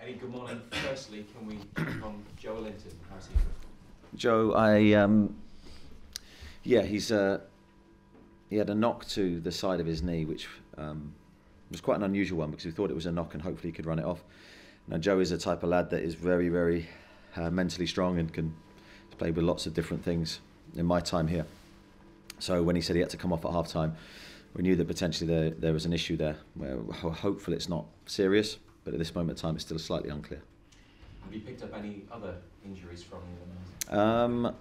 Eddie, good morning. Firstly, can we check on Joe Linton? How's he? Joe, yeah, he had a knock to the side of his knee, which was quite an unusual one because we thought it was a knock and hopefully he could run it off. Now, Joe is a type of lad that is very, very mentally strong and can play with lots of different things in my time here. So when he said he had to come off at half-time, we knew that potentially there was an issue there. Hopefully it's not serious, but at this moment in time it's still slightly unclear. Have you picked up any other injuries from the other night?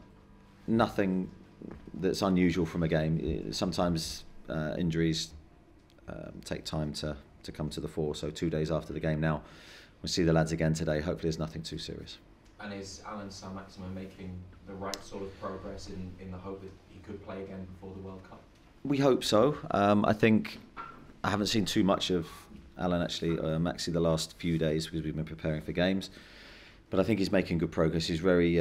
Nothing that's unusual from a game. Sometimes injuries take time to come to the fore. So 2 days after the game now, we'll see the lads again today. Hopefully there's nothing too serious. And is Alan Saint-Maximin making the right sort of progress in the hope that he could play again before the World Cup? We hope so. I think I haven't seen too much of Alan actually, Maxi, the last few days because we've been preparing for games. But I think he's making good progress. He's very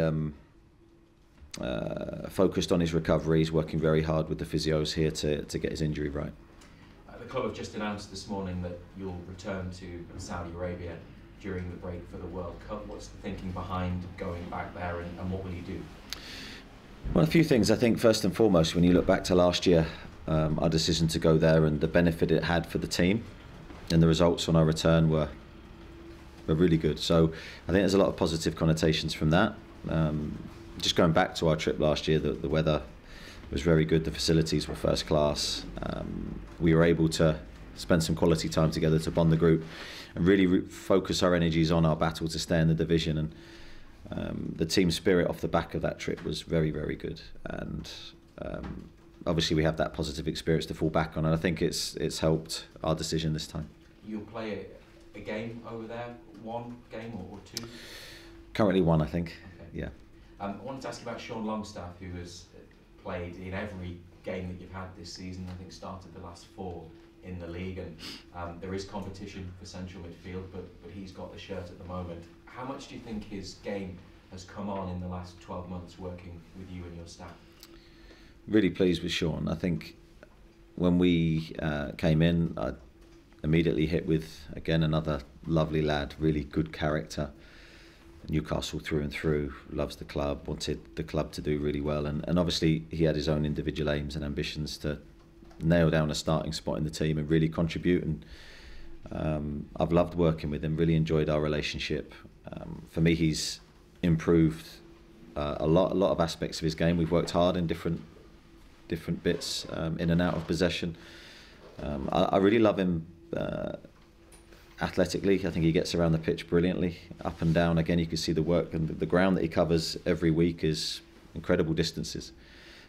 focused on his recovery. He's working very hard with the physios here to get his injury right. The club have just announced this morning that you'll return to Saudi Arabia during the break for the World Cup. What's the thinking behind going back there, and what will you do? Well, a few things. I think first and foremost, when you look back to last year, our decision to go there and the benefit it had for the team, and the results on our return were really good. So I think there's a lot of positive connotations from that. Just going back to our trip last year, the weather was very good. The facilities were first class. We were able to spend some quality time together to bond the group and really focus our energies on our battle to stay in the division. And the team spirit off the back of that trip was very, very good. And obviously we have that positive experience to fall back on, and I think it's helped our decision this time. You'll play a game over there, one game or two? Currently one, I think. Okay. Yeah. I wanted to ask you about Sean Longstaff, who has played in every game that you've had this season. I think started the last 4 in the league, and there is competition for central midfield, but he's got the shirt at the moment. How much do you think his game has come on in the last 12 months working with you and your staff? Really pleased with Sean. I think when we came in, I immediately hit with, again, another lovely lad, really good character. Newcastle through and through, loves the club, wanted the club to do really well, and obviously he had his own individual aims and ambitions to nail down a starting spot in the team and really contribute. And I've loved working with him, really enjoyed our relationship. For me, he's improved a lot of aspects of his game. We've worked hard in different bits, in and out of possession. I really love him athletically. I think he gets around the pitch brilliantly, up and down. Again, you can see the work, and the ground that he covers every week is incredible distances.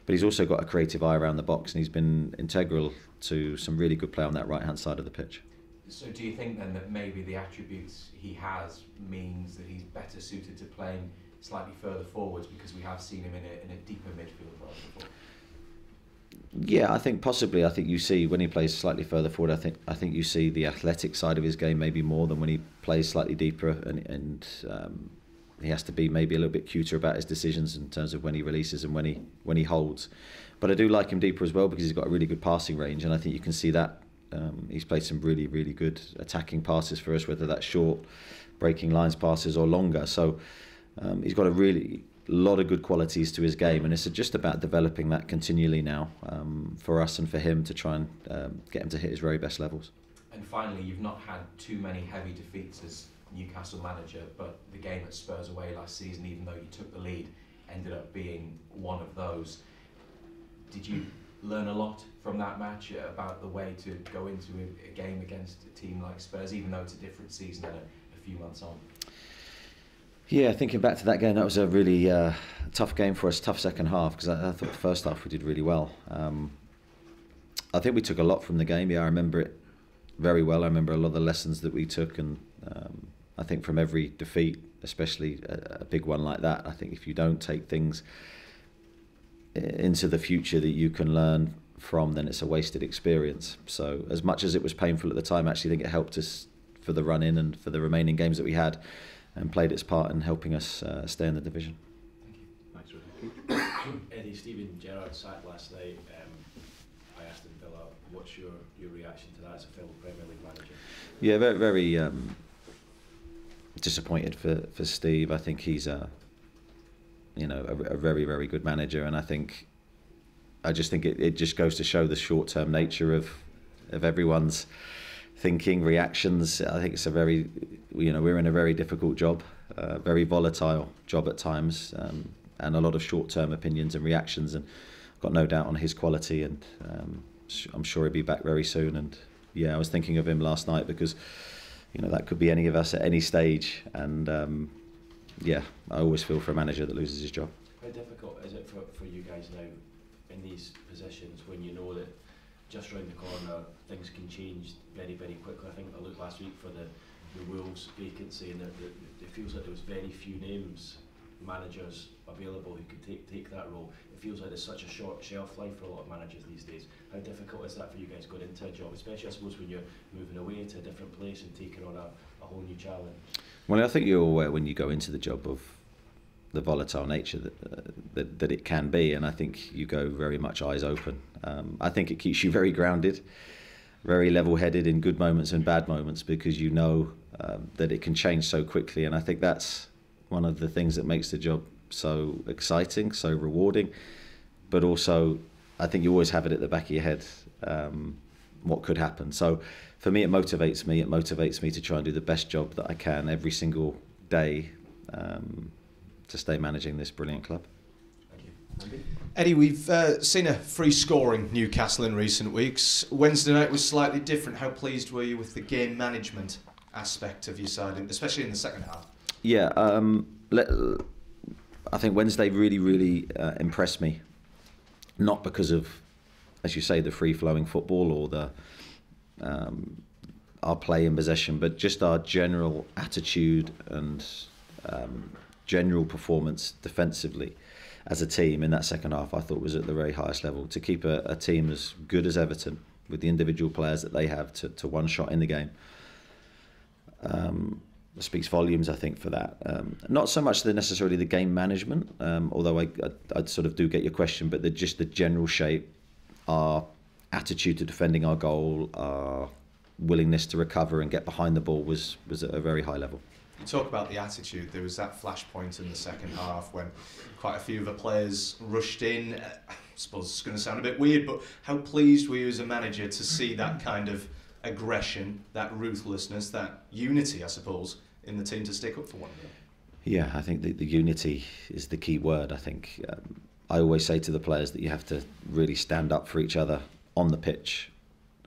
But he's also got a creative eye around the box, and he's been integral to some really good play on that right-hand side of the pitch. So do you think then that maybe the attributes he has means that he's better suited to playing slightly further forwards, because we have seen him in a deeper midfield role before? Yeah, I think possibly. I think you see when he plays slightly further forward, I think you see the athletic side of his game maybe more than when he plays slightly deeper, and he has to be maybe a little bit cuter about his decisions in terms of when he releases and when he holds. But I do like him deeper as well because he's got a really good passing range, and I think you can see that. He's played some really, really good attacking passes for us, whether that's short, breaking lines passes or longer. So he's got a lot of good qualities to his game, and it's just about developing that continually now for us and for him to try and get him to hit his very best levels. And finally, you've not had too many heavy defeats as Newcastle manager, but the game at Spurs away last season, even though you took the lead, ended up being one of those. Did you learn a lot from that match about the way to go into a game against a team like Spurs, even though it's a different season and a few months on? Yeah, thinking back to that game, that was a really tough game for us, tough second half, because I thought the first half we did really well. I think we took a lot from the game. Yeah, I remember it very well. I remember a lot of the lessons that we took, and I think from every defeat, especially a big one like that, I think if you don't take things into the future that you can learn from, then it's a wasted experience. So as much as it was painful at the time, I actually think it helped us for the run-in and for the remaining games that we had, and played its part in helping us stay in the division. Thank you. Thanks, Rudy. Eddie, Steven Gerrard sacked last night. I asked him, Villa, what's your reaction to that as a fellow Premier League manager? Yeah, very, very disappointed for Steve. I think he's a very, very good manager, and I just think it just goes to show the short-term nature of everyone's thinking, reactions. I think it's we're in a very difficult job, very volatile job at times, and a lot of short-term opinions and reactions, and I've got no doubt on his quality, and I'm sure he'll be back very soon. And I was thinking of him last night because that could be any of us at any stage, and I always feel for a manager that loses his job. How difficult is it for you guys now in these positions when you know that just round the corner things can change very, very quickly? I think I looked last week for the Wolves vacancy, and it feels like there was very few names, managers available who could take that role. It feels like there's such a short shelf life for a lot of managers these days. How difficult is that for you guys going into a job, especially I suppose when you're moving away to a different place and taking on a whole new challenge? Well, I think you're aware when you go into the job of the volatile nature that it can be, and I think you go very much eyes open. I think it keeps you very grounded, very level-headed in good moments and bad moments, because you know that it can change so quickly, and I think that's one of the things that makes the job so exciting, so rewarding. But also, I think you always have it at the back of your head, what could happen. So for me, it motivates me. It motivates me to try and do the best job that I can every single day, to stay managing this brilliant club. Thank you. Eddie, we've seen a free-scoring Newcastle in recent weeks. Wednesday night was slightly different. How pleased were you with the game management aspect of your side, especially in the second half? Yeah, I think Wednesday really, really impressed me. Not because of, as you say, the free-flowing football or the our play in possession, but just our general attitude and general performance defensively as a team in that second half. I thought was at the very highest level. To keep a team as good as Everton with the individual players that they have to one shot in the game speaks volumes, I think, for that. Not so much necessarily the game management, although I sort of do get your question, but just the general shape, our attitude to defending our goal, our willingness to recover and get behind the ball was at a very high level. You talk about the attitude. There was that flashpoint in the second half when quite a few of the players rushed in. I suppose it's going to sound a bit weird, but how pleased were you as a manager to see that kind of aggression, that ruthlessness, that unity, I suppose, in the team to stick up for one another? Yeah, I think the unity is the key word. I think I always say to the players that you have to really stand up for each other on the pitch.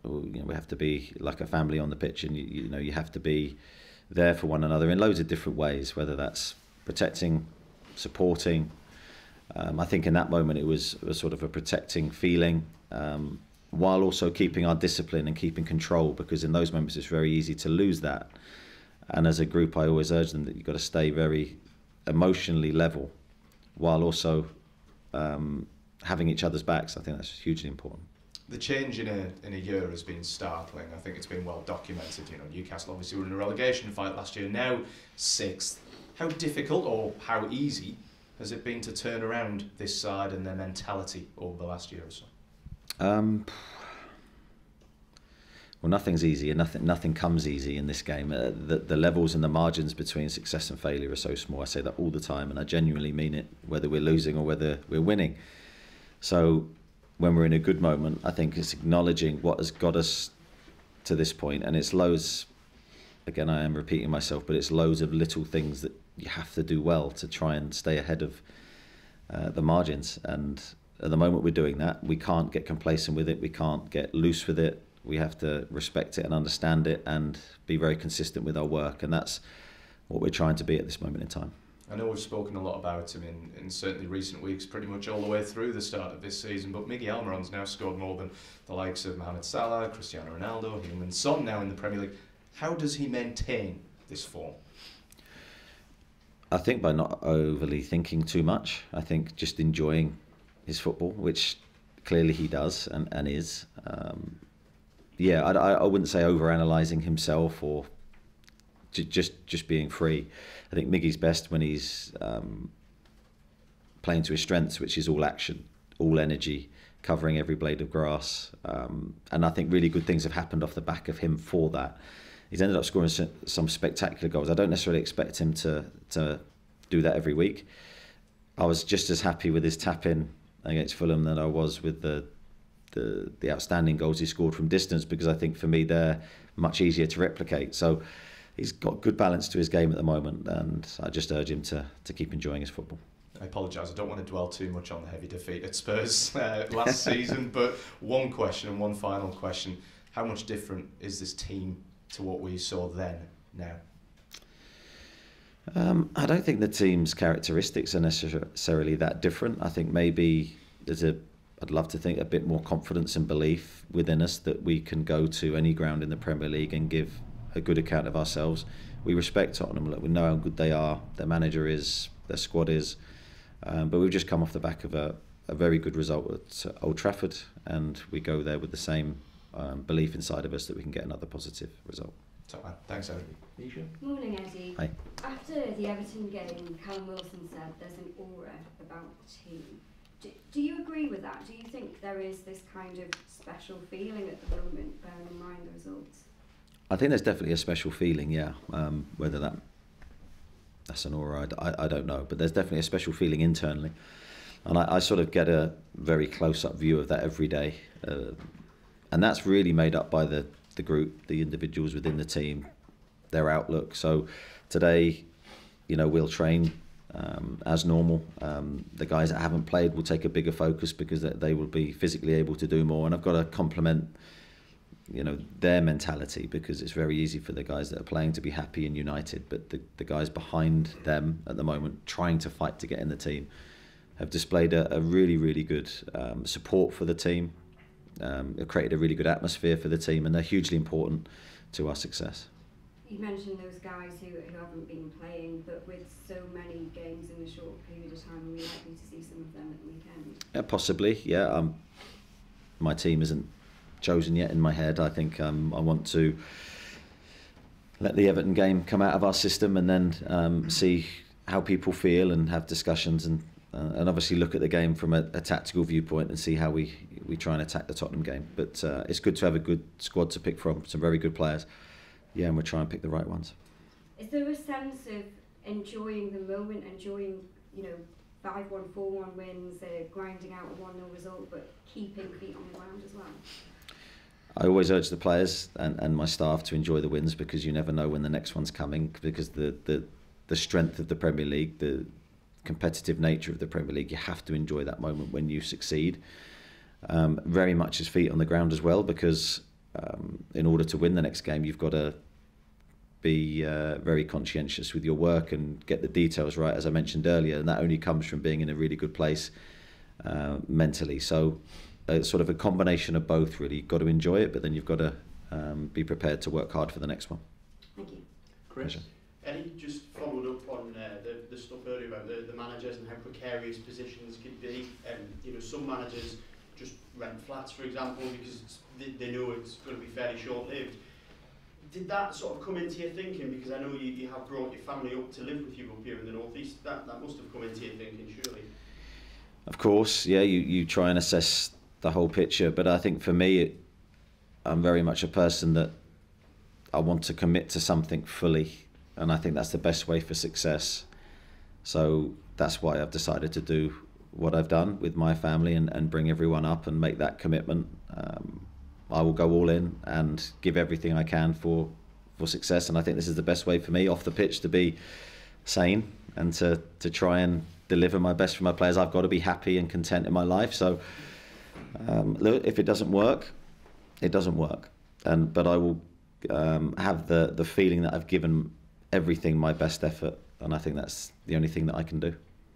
We have to be like a family on the pitch, and you have to be there for one another in loads of different ways, whether that's protecting, supporting. I think in that moment it was sort of a protecting feeling, while also keeping our discipline and keeping control, because in those moments it's very easy to lose that. And as a group, I always urge them that you've got to stay very emotionally level, while also having each other's backs. I think that's hugely important. The change in a year has been startling. I think it's been well documented. Newcastle obviously were in a relegation fight last year, now 6th. How difficult or how easy has it been to turn around this side and their mentality over the last year or so? Well, nothing's easy, and nothing comes easy in this game. The levels and the margins between success and failure are so small. I say that all the time, and I genuinely mean it, whether we're losing or whether we're winning. So when we're in a good moment, I think it's acknowledging what has got us to this point, and it's loads, again, I am repeating myself, but it's loads of little things that you have to do well to try and stay ahead of the margins. And at the moment we're doing that. We can't get complacent with it. We can't get loose with it. We have to respect it and understand it and be very consistent with our work. And that's what we're trying to be at this moment in time. I know we've spoken a lot about him in certainly recent weeks, pretty much all the way through the start of this season, but Miggy Almiron's now scored more than the likes of Mohamed Salah, Cristiano Ronaldo, Heung-min Son now in the Premier League. How does he maintain this form? I think by not overly thinking too much. I think just enjoying his football, which clearly he does and is. I wouldn't say overanalyzing himself or just being free. I think Miggy's best when he's playing to his strengths, which is all action, all energy, covering every blade of grass. And I think really good things have happened off the back of him for that. he's ended up scoring some spectacular goals. I don't necessarily expect him to do that every week. I was just as happy with his tap-in against Fulham than I was with the outstanding goals he scored from distance, because I think for me they're much easier to replicate. So he's got good balance to his game at the moment, and I just urge him to keep enjoying his football. I apologise, I don't want to dwell too much on the heavy defeat at Spurs last season, but one question and one final question. How much different is this team to what we saw then, now? I don't think the team's characteristics are necessarily that different. I think maybe I'd love to think a bit more confidence and belief within us that we can go to any ground in the Premier League and give a good account of ourselves. We respect Tottenham. Look, we know how good they are, their manager is, their squad is. But we've just come off the back of a very good result at Old Trafford, and we go there with the same belief inside of us that we can get another positive result. Thanks, Eddie. Morning, Eddie. Hi. After the Everton game, Callum Wilson said there's an aura about the team. Do you agree with that? Do you think there is this kind of special feeling at the moment, bearing in mind the results? I think there's definitely a special feeling, yeah. Whether that's an aura, I don't know. But there's definitely a special feeling internally. And I sort of get a very close-up view of that every day. And that's really made up by the group, the individuals within the team, their outlook. So today, we'll train as normal. The guys that haven't played will take a bigger focus because they will be physically able to do more. And I've got to compliment their mentality, because it's very easy for the guys that are playing to be happy and united, but the guys behind them at the moment trying to fight to get in the team have displayed a really, really good support for the team. They've created a really good atmosphere for the team, and they're hugely important to our success. You mentioned those guys who haven't been playing, but with so many games in a short period of time, are we likely to see some of them at the weekend? Possibly, yeah. My team isn't chosen yet in my head. I think I want to let the Everton game come out of our system, and then see how people feel and have discussions, and obviously look at the game from a tactical viewpoint and see how we try and attack the Tottenham game. But it's good to have a good squad to pick from, some very good players. Yeah, and we'll try and pick the right ones. Is there a sense of enjoying the moment, enjoying 5-1, 4-1 wins, grinding out a 1-0 result, but keeping feet on the ground as well? I always urge the players and my staff to enjoy the wins, because you never know when the next one's coming, because the strength of the Premier League, the competitive nature of the Premier League, you have to enjoy that moment when you succeed. Very much his feet on the ground as well, because in order to win the next game, you've got to be very conscientious with your work and get the details right, as I mentioned earlier, and that only comes from being in a really good place mentally. So it's sort of a combination of both, really. You've got to enjoy it, but then you've got to be prepared to work hard for the next one. Thank you. Chris? Pleasure. Eddie, just followed up on the stuff earlier about the managers and how precarious positions could be. Some managers just rent flats, for example, because they know it's going to be fairly short-lived. Did that sort of come into your thinking? Because I know you have brought your family up to live with you up here in the northeast. That must have come into your thinking, surely. Of course, yeah. You try and assess the whole picture, but I think for me, I'm very much a person that I want to commit to something fully, and I think that's the best way for success. So that's why I've decided to do what I've done with my family and bring everyone up and make that commitment. I will go all in and give everything I can for success, and I think this is the best way for me off the pitch to be sane and to try and deliver my best for my players. I've got to be happy and content in my life. So look, if it doesn't work, it doesn't work. But I will have the feeling that I've given everything my best effort, and I think that's the only thing that I can do.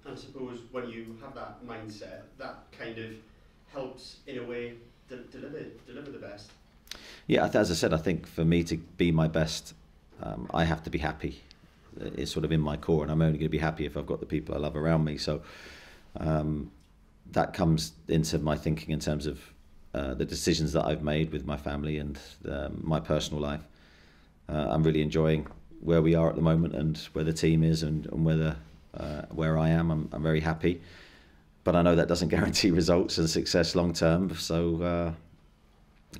I suppose when you have that mindset, that kind of helps in a way deliver the best. Yeah, as I said, I think for me to be my best, I have to be happy. It's sort of in my core, and I'm only going to be happy if I've got the people I love around me. So that comes into my thinking in terms of the decisions that I've made with my family and my personal life. I'm really enjoying where we are at the moment and where the team is and where I am. I'm very happy. But I know that doesn't guarantee results and success long term. So,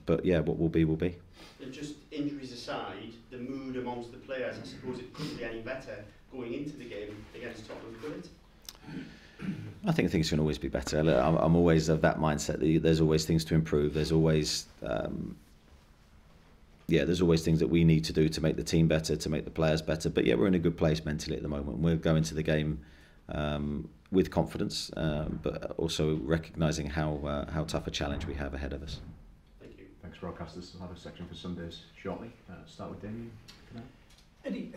but yeah, what will be will be. just injuries aside, the mood amongst the players, I suppose it couldn't be any better going into the game against Tottenham, could it? I think things can always be better. Look, I'm always of that mindset that there's always things to improve. There's always, there's always things that we need to do to make the team better, to make the players better. But yeah, we're in a good place mentally at the moment. We're going to the game with confidence, but also recognising how tough a challenge we have ahead of us. Thank you. Thanks, broadcasters. We'll have a section for Sundays shortly. Start with Damien. Eddie,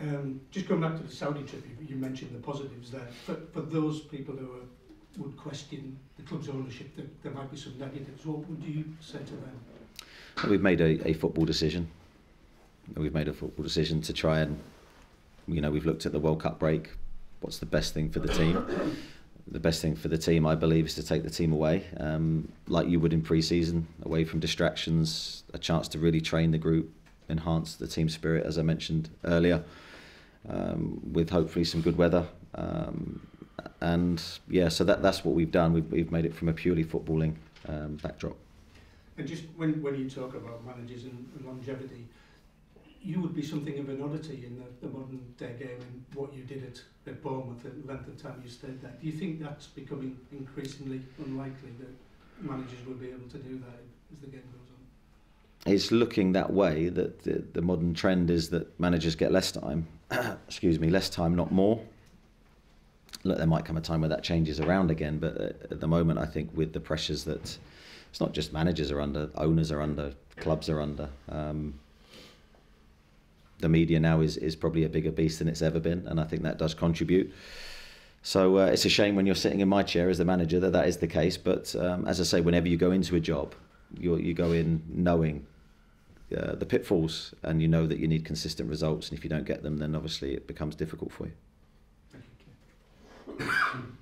just going back to the Saudi trip, you mentioned the positives there. For those people who would question the club's ownership, there might be some negatives. What would you say to them? Well, we've made a football decision. We've made a football decision to try and, we've looked at the World Cup break. What's the best thing for the team? The best thing for the team, I believe, is to take the team away, like you would in pre-season, away from distractions, a chance to really train the group, enhance the team spirit, as I mentioned earlier, with hopefully some good weather. So that's what we've done. We've made it from a purely footballing backdrop. And just when you talk about managers and longevity, you would be something of an oddity in the modern day game in what you did at Bournemouth, the length of time you stayed there. Do you think that's becoming increasingly unlikely that managers will be able to do that as the game goes on? It's looking that way, that the modern trend is that managers get less time, less time, not more. Look, there might come a time where that changes around again, but at the moment I think with the pressures that it's not just managers are under, owners are under, clubs are under. The media now is probably a bigger beast than it's ever been, and I think that does contribute. So it's a shame when you're sitting in my chair as the manager that is the case, but as I say, whenever you go into a job, you go in knowing the pitfalls, and you know that you need consistent results, and if you don't get them, then obviously it becomes difficult for you.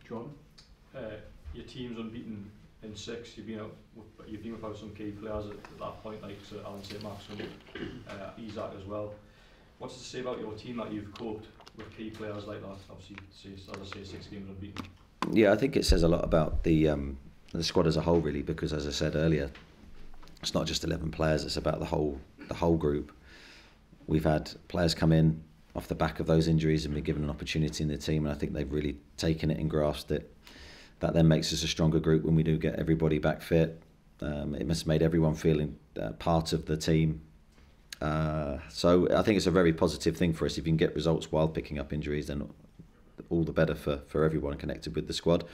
Jordan? Your team's unbeaten in 6. You've been without some key players at that point, like Sir Alan St. Max and Isaac as well. What's to say about your team that you've coped with key players like that? Obviously, as I say, 6 games unbeaten. Yeah, I think it says a lot about the squad as a whole, really, because as I said earlier, it's not just 11 players; it's about the whole group. We've had players come in off the back of those injuries and been given an opportunity in the team, and I think they've really taken it and grasped it. That then makes us a stronger group when we do get everybody back fit. It must have made everyone feeling part of the team. So I think it's a very positive thing for us. If you can get results while picking up injuries, then all the better for everyone connected with the squad.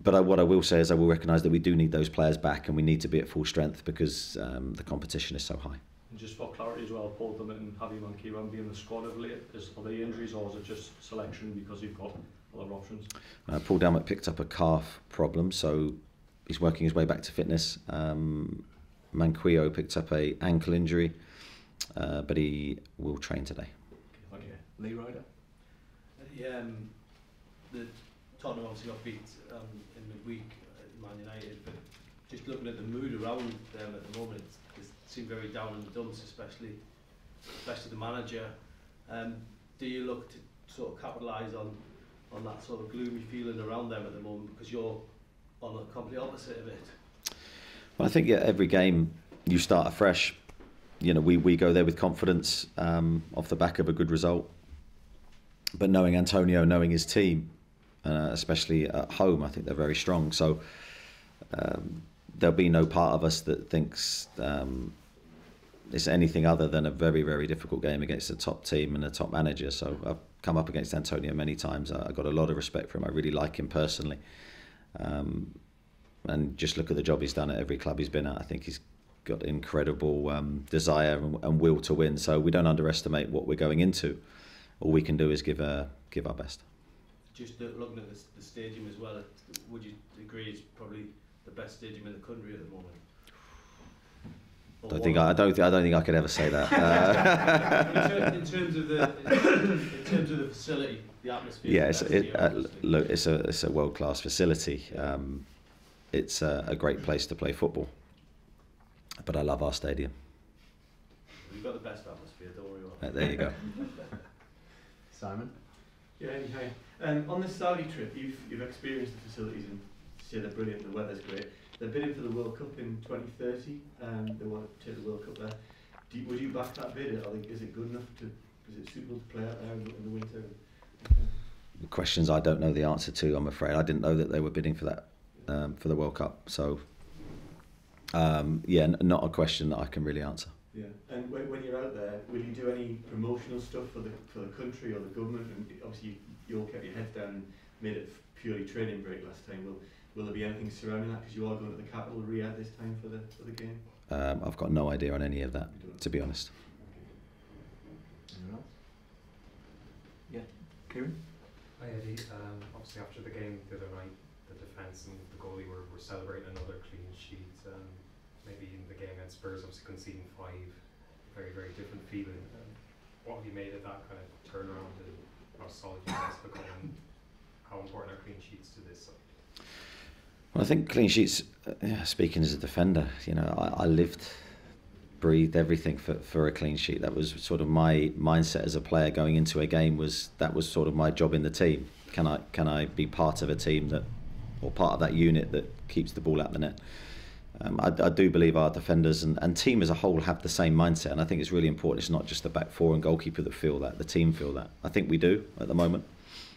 But what I will say is I will recognise that we do need those players back, and we need to be at full strength because the competition is so high. And just for clarity as well, Paul Dummett and Javi Mankiwan being in the squad of late, are they injuries or is it just selection because you've got other options? Paul Dummett picked up a calf problem, so he's working his way back to fitness. Manquillo picked up a ankle injury, but he will train today. Okay, Lee Ryder? The Tottenham obviously got beat in midweek at Man United, but just looking at the mood around them at the moment, it seemed very down in the dumps, especially the manager. Do you look to sort of capitalise on that sort of gloomy feeling around them at the moment, because you're on the complete opposite of it? Well, I think every game you start afresh. We go there with confidence off the back of a good result. But knowing Antonio, knowing his team, especially at home, I think they're very strong. So there'll be no part of us that thinks it's anything other than a very, very difficult game against a top team and a top manager. So I've come up against Antonio many times. I've got a lot of respect for him. I really like him personally. And just look at the job he's done at every club he's been at. I think he's got incredible desire and will to win. So we don't underestimate what we're going into. All we can do is give our best. Just looking at the stadium as well, would you agree it's probably the best stadium in the country at the moment? I don't think I could ever say that. in terms of the facility, the atmosphere. Yeah, it's a world-class facility. It's a great place to play football. But I love our stadium. We've got the best atmosphere, don't worry about that. There you go. Simon? Yeah, hi. On this Saudi trip, you've experienced the facilities and say they're brilliant, the weather's great. They're bidding for the World Cup in 2030, they want to take the World Cup there. Would you back that bid? Is it good enough is it suitable to play out there in the winter? Questions I don't know the answer to, I'm afraid. I didn't know that they were bidding for that, for the World Cup. So, not a question that I can really answer. Yeah, and when you're out there, will you do any promotional stuff for the country or the government? And obviously, you all kept your heads down and made it purely training break last time. Will there be anything surrounding that? Because you are going to the capital, Riyadh, this time for the game. I've got no idea on any of that, to be honest. Anyone else? Yeah, Kieran? Hi Eddie, obviously after the game the other night, the defence and the goalie were celebrating another clean sheet. Maybe in the game against Spurs, obviously conceding 5, very, very different feeling. What have you made of that kind of turnaround and how solid you guys become, and how important are clean sheets to this? Well, I think clean sheets, speaking as a defender, I lived, breathed everything for a clean sheet. That was sort of my mindset as a player going into a game. That was sort of my job in the team. Can I be part of a team or part of that unit that keeps the ball out the net? I do believe our defenders and team as a whole have the same mindset, and I think it's really important. It's not just the back four and goalkeeper that feel that, the team feel that. I think we do at the moment.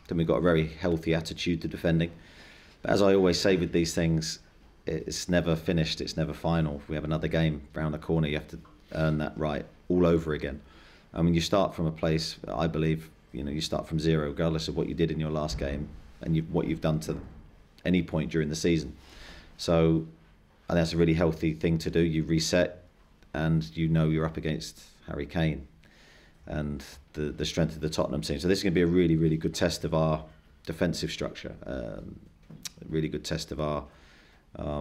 I think we've got a very healthy attitude to defending. But as I always say with these things, it's never finished, it's never final. If we have another game round the corner, you have to earn that right all over again. I mean, you start from a place, I believe, you start from zero, regardless of what you did in your last game and what you've done to any point during the season. So I think that's a really healthy thing to do. You reset, and you're up against Harry Kane and the strength of the Tottenham team. So this is going to be a really, really good test of our defensive structure, a really good test of our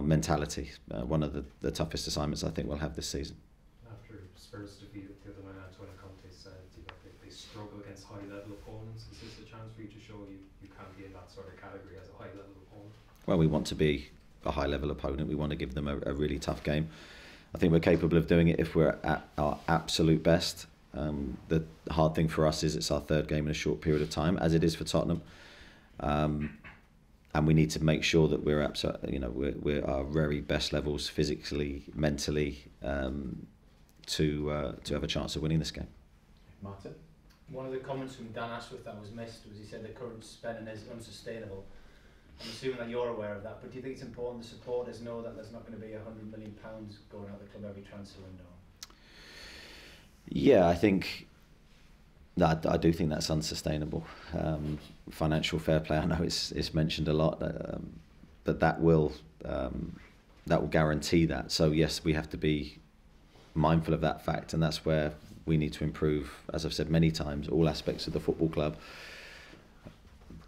mentality. One of the toughest assignments I think we'll have this season. After Spurs defeated the other night, Antonio Conte said they struggle against high-level opponents. Is this a chance for you to show you can be in that sort of category as a high-level opponent? Well, we want to be a high-level opponent. We want to give them a really tough game. I think we're capable of doing it if we're at our absolute best. The hard thing for us is it's our third game in a short period of time, as it is for Tottenham. And we need to make sure that we're we're our very best levels physically, mentally, to have a chance of winning this game. Martin? One of the comments from Dan Ashworth that was missed was he said the current spending is unsustainable. I'm assuming that you're aware of that, but do you think it's important the supporters know that there's not going to be £100 million going out the club every transfer window? Yeah, I do think that's unsustainable. Financial fair play, I know it's mentioned a lot, but that will guarantee that. So yes, we have to be mindful of that fact, and that's where we need to improve, as I've said many times, all aspects of the football club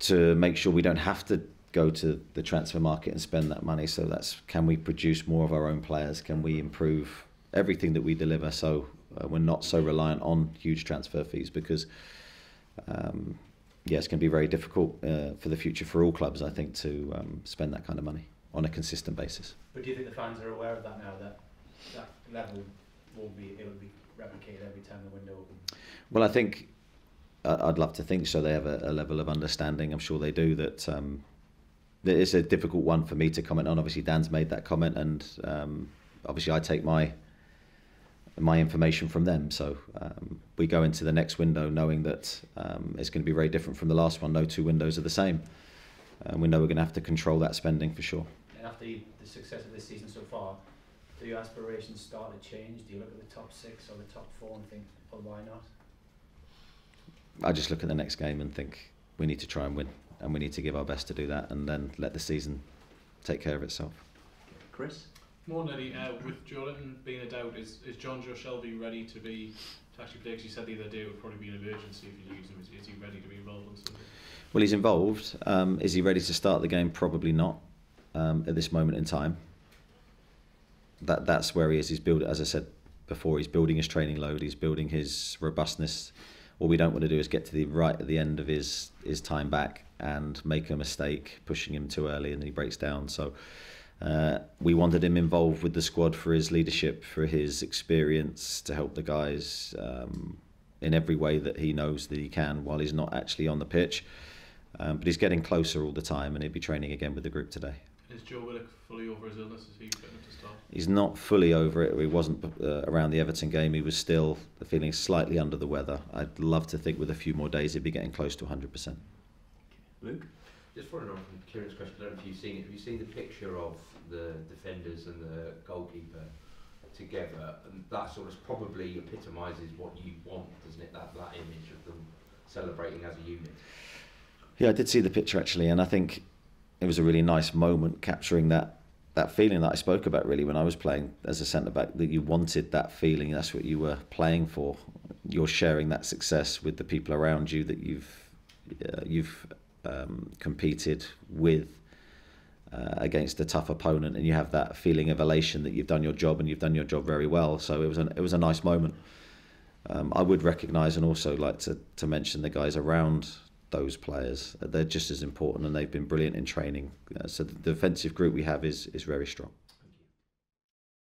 to make sure we don't have to go to the transfer market and spend that money. So can we produce more of our own players? Can we improve everything that we deliver so we're not so reliant on huge transfer fees? Because it's going to be very difficult for the future for all clubs, I think, to spend that kind of money on a consistent basis. But do you think the fans are aware of that now, that level will be replicated every time the window opens? Well, I think I'd love to think so. They have a level of understanding, I'm sure they do, that it's a difficult one for me to comment on. Obviously Dan's made that comment, and obviously I take my information from them. So we go into the next window knowing that it's going to be very different from the last one. No two windows are the same. We know we're going to have to control that spending for sure. And after the success of this season so far, do your aspirations start to change? Do you look at the top 6 or the top 4 and think, well, why not? I just look at the next game and think we need to try and win, and we need to give our best to do that, and then let the season take care of itself. Chris? More than any, with Jordan being a doubt, is John Joe Shelby ready to actually play? Because you said the other day it would probably be an emergency if you use him. Is he ready to be involved in something? Well, he's involved. Is he ready to start the game? Probably not at this moment in time. That's where he is. He's built, as I said before, he's building his training load. He's building his robustness. What we don't want to do is get to the right at the end of his time back and make a mistake, pushing him too early, and then he breaks down. So we wanted him involved with the squad for his leadership, for his experience, to help the guys in every way that he knows that he can while he's not actually on the pitch. But he's getting closer all the time, and he'll be training again with the group today. Is Joe Willock fully over his illness? Is he fit enough to start? He's not fully over it. He wasn't around the Everton game. He was still feeling slightly under the weather. I'd love to think with a few more days he'd be getting close to 100%. Luke? Just following on from Kieran's question, I don't know if you've seen it. Have you seen the picture of the defenders and the goalkeeper together? And that sort of probably epitomises what you want, doesn't it? That image of them celebrating as a unit. Yeah, I did see the picture actually, and I think it was a really nice moment capturing that feeling that I spoke about really when I was playing as a centre-back, that you wanted that feeling, that's what you were playing for. You're sharing that success with the people around you that you've competed with against a tough opponent, and you have that feeling of elation that you've done your job, and you've done your job very well. So it was a nice moment. I would recognise and also like to mention the guys around those players. They're just as important, and they've been brilliant in training. So the defensive group we have is very strong.